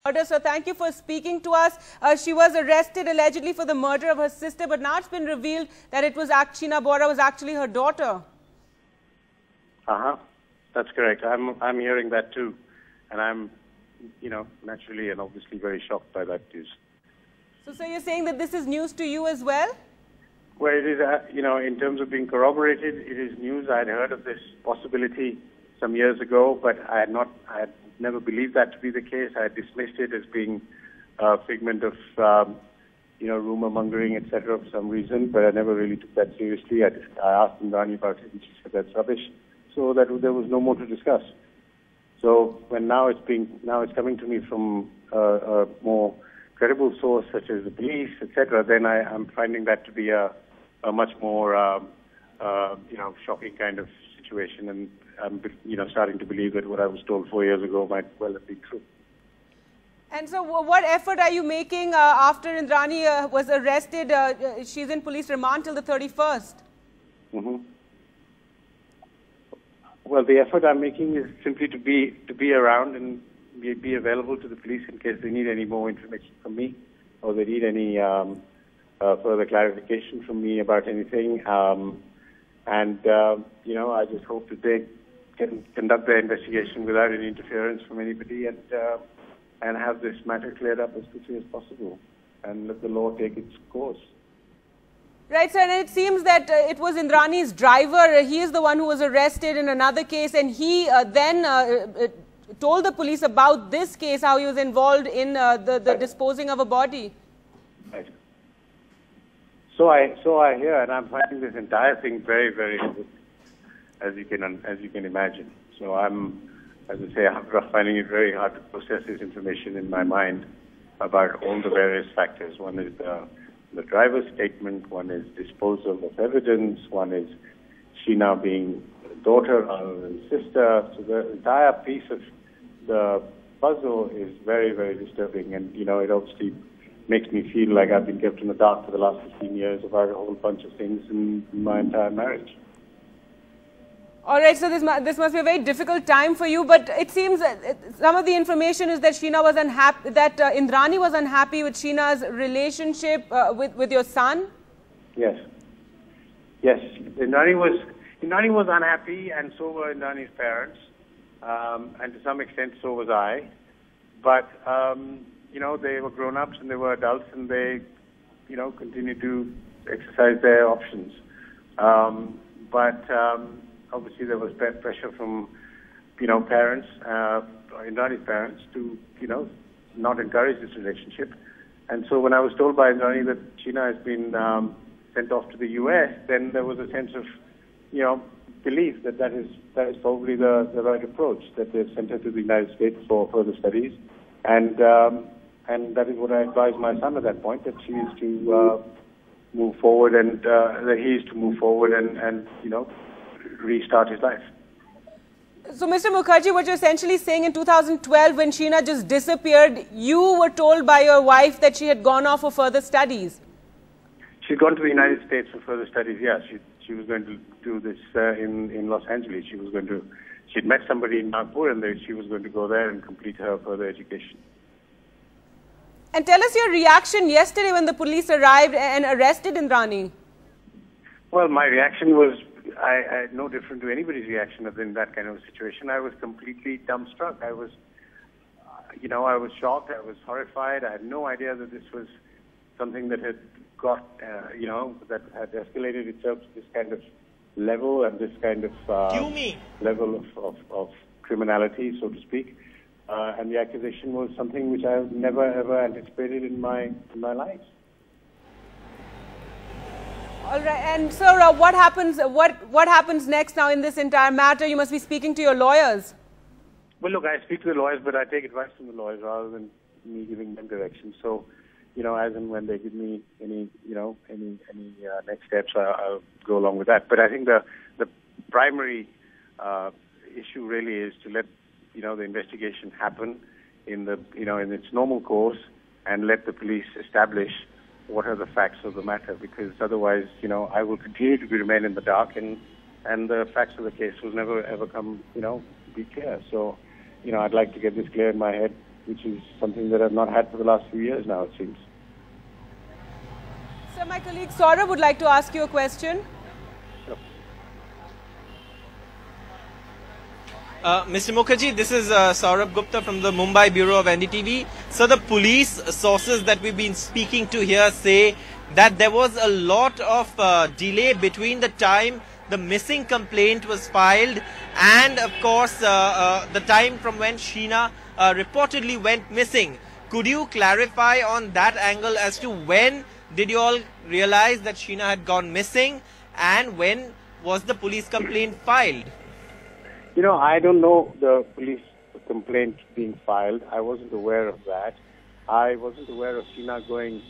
So thank you for speaking to us. She was arrested allegedly for the murder of her sister, but now it's been revealed that it was Sheena Bora was actually her daughter. That's correct. I'm hearing that too, and I'm, naturally and obviously very shocked by that news. So you're saying that this is news to you as well? Well, it is, in terms of being corroborated, it is news. I had heard of this possibility some years ago, but I had never believed that to be the case. I had dismissed it as being a figment of, rumor mongering, etc. for some reason, but I never really took that seriously. I asked Indrani about it, and she said that's rubbish, so that there was no more to discuss. So when now it's coming to me from a more credible source such as the police, etc., then I'm finding that to be a much more, shocking kind of situation, and I'm, starting to believe that what I was told 4 years ago might well have been true. And so what effort are you making after Indrani was arrested? She's in police remand till the 31st. Well, the effort I'm making is simply to be around and be available to the police in case they need any more information from me, or they need any further clarification from me about anything. I just hope that they can conduct their investigation without any interference from anybody, and have this matter cleared up as quickly as possible, and let the law take its course. Right, sir, and it seems that it was Indrani's driver. He is the one who was arrested in another case, and he then told the police about this case, how he was involved in the disposing of a body. Right. So I hear, and I'm finding this entire thing very, very good, as you can imagine. So I'm finding it very hard to process this information in my mind about all the various factors. One is the driver's statement, one is disposal of evidence, one is Sheena being daughter rather than sister. So the entire piece of the puzzle is very, very disturbing, and it obviously makes me feel like I've been kept in the dark for the last 15 years about a whole bunch of things in my entire marriage. All right, so this must be a very difficult time for you, but it seems that some of the information is that Sheena was unhappy, that Indrani was unhappy with Sheena's relationship with your son? Yes. Indrani was unhappy, and so were Indrani's parents, and to some extent so was I. But, they were grown-ups and they were adults, and they, continued to exercise their options. Obviously there was pressure from, parents, Indrani's parents to, not encourage this relationship. And so when I was told by Indrani that Sheena has been sent off to the US, then there was a sense of, belief that is probably the right approach, that they've sent her to the United States for further studies. And that is what I advised my son at that point, that she is to move forward, and that he is to move forward and restart his life. So, Mr. Mukherjea, what you're essentially saying, in 2012, when Sheena just disappeared, you were told by your wife that she had gone off for further studies. She'd gone to the United States for further studies, yes. She was going to do this in Los Angeles. She'd met somebody in Nagpur, and she was going to go there and complete her further education. And tell us your reaction yesterday when the police arrived and arrested Indrani. Well, my reaction was no different to anybody's reaction in that kind of a situation. I was completely dumbstruck. I was shocked. I was horrified. I had no idea that this was something that had got, that had escalated itself to this kind of level, and this kind of level of criminality, so to speak. And the accusation was something which I have never ever anticipated in my life. All right, and sir, what happens next now in this entire matter? You must be speaking to your lawyers. Well, look, I speak to the lawyers, but I take advice from the lawyers rather than me giving them direction. So, as and when they give me any next steps, I'll go along with that. But I think the primary issue really is to let the investigation happen in its normal course, and let the police establish what are the facts of the matter, because otherwise, I will continue to remain in the dark, and the facts of the case will never ever come, be clear. So, I'd like to get this clear in my head, which is something that I've not had for the last few years now, it seems. Sir, my colleague Saurabh would like to ask you a question. Mr. Mukherjee, this is Saurabh Gupta from the Mumbai Bureau of NDTV. So the police sources that we've been speaking to here say that there was a lot of delay between the time the missing complaint was filed and, of course, the time from when Sheena reportedly went missing. Could you clarify on that angle as to when did you all realize that Sheena had gone missing and when was the police complaint filed? You know, I don't know the police complaint being filed. I wasn't aware of that. I wasn't aware of Sheena going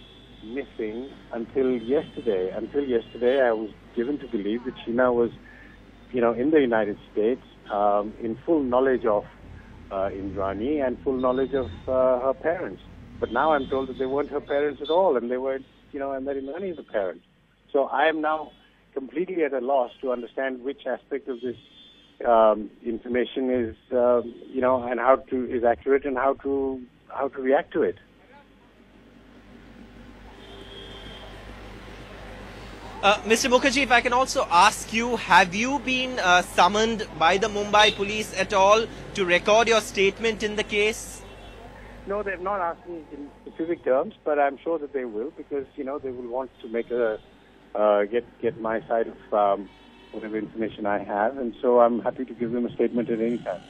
missing until yesterday. Until yesterday, I was given to believe that Sheena was, in the United States, in full knowledge of Indrani and full knowledge of her parents. But now I'm told that they weren't her parents at all, and they were, and that Indrani is a parent. So I am now completely at a loss to understand which aspect of this information is, and is accurate and how to react to it. Mr. Mukherjee, if I can also ask you, have you been summoned by the Mumbai police at all to record your statement in the case? No, they've not asked me in specific terms, but I'm sure that they will, because, they will want to make get my side of whatever information I have, and so I'm happy to give them a statement at any time.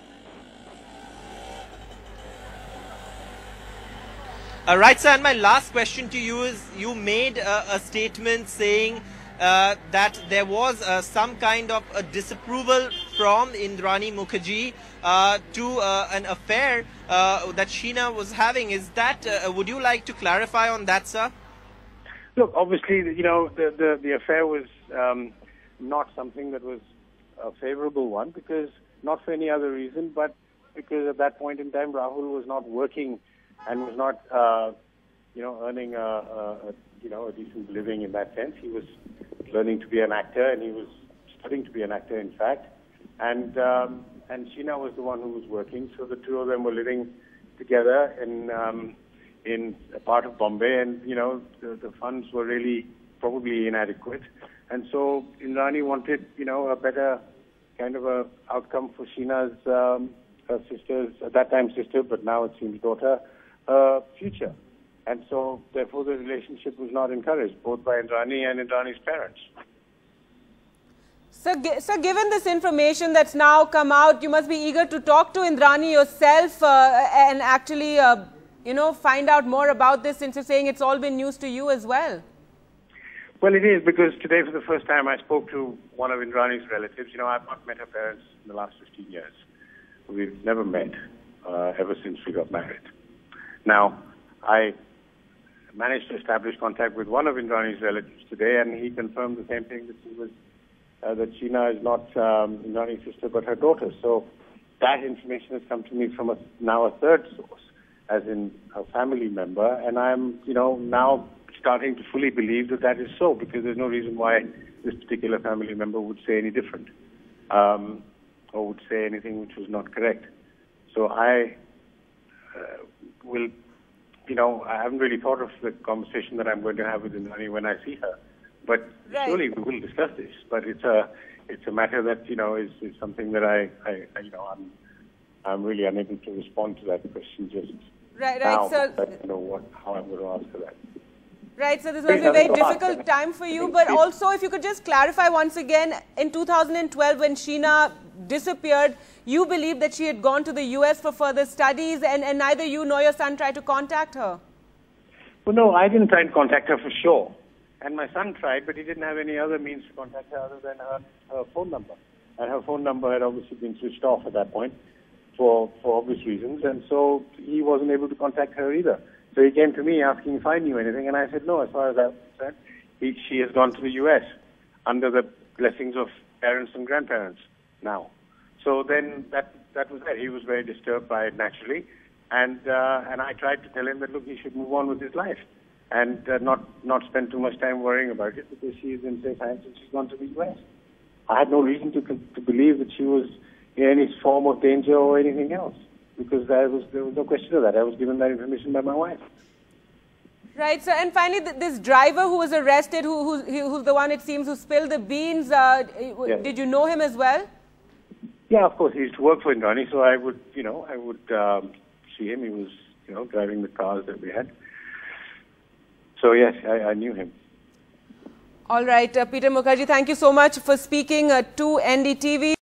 Right, sir, and my last question to you is, you made a statement saying that there was some kind of a disapproval from Indrani Mukherjea to an affair that Sheena was having. Is that, would you like to clarify on that, sir? Look, obviously, the affair was not something that was a favorable one, because not for any other reason, but because at that point in time Rahul was not working and was not, earning a decent living in that sense. He was learning to be an actor, and he was studying to be an actor, in fact. And Sheena was the one who was working, so the two of them were living together in a part of Bombay, and the funds were really probably inadequate. And so Indrani wanted, a better kind of a outcome for Sheena's, her sister's, at that time sister, but now it seems daughter, future. And so, therefore, the relationship was not encouraged, both by Indrani and Indrani's parents. So, given this information that's now come out, you must be eager to talk to Indrani yourself and actually, find out more about this, since you're saying it's all been news to you as well. Well, it is, because today for the first time I spoke to one of Indrani's relatives. I've not met her parents in the last 15 years. We've never met ever since we got married. Now, I managed to establish contact with one of Indrani's relatives today, and he confirmed the same thing, that Sheena is not Indrani's sister but her daughter. So that information has come to me from now a third source, as in a family member, and I'm now starting to fully believe that is so, because there's no reason why this particular family member would say any different, or would say anything which was not correct. So I will, I haven't really thought of the conversation that I'm going to have with Indrani when I see her, but surely we will discuss this. But it's a matter that is something that I'm really unable to respond to that question just now. So I don't know how I'm going to answer that. Right, so this must be a very difficult time for you, but also if you could just clarify once again, in 2012 when Sheena disappeared, you believed that she had gone to the US for further studies, and neither you nor your son tried to contact her. Well, no, I didn't try to contact her for sure. And my son tried, but he didn't have any other means to contact her other than her phone number. And her phone number had obviously been switched off at that point for obvious reasons, and so he wasn't able to contact her either. So he came to me asking if I knew anything, and I said, no, as far as I'm concerned, she has gone to the U.S. under the blessings of parents and grandparents now. So then that was that. He was very disturbed by it naturally, and I tried to tell him that, look, he should move on with his life and not spend too much time worrying about it, because she is in safe hands and she's gone to the U.S. I had no reason to believe that she was in any form of danger or anything else. because there was no question of that. I was given that information by my wife. Right, sir. And finally, this driver who was arrested, who's the one, it seems, who spilled the beans, Yes. Did you know him as well? Yeah, of course. He used to work for Indrani, so I would see him. He was, driving the cars that we had. So yes, I knew him. All right, Peter Mukherjea, thank you so much for speaking to NDTV.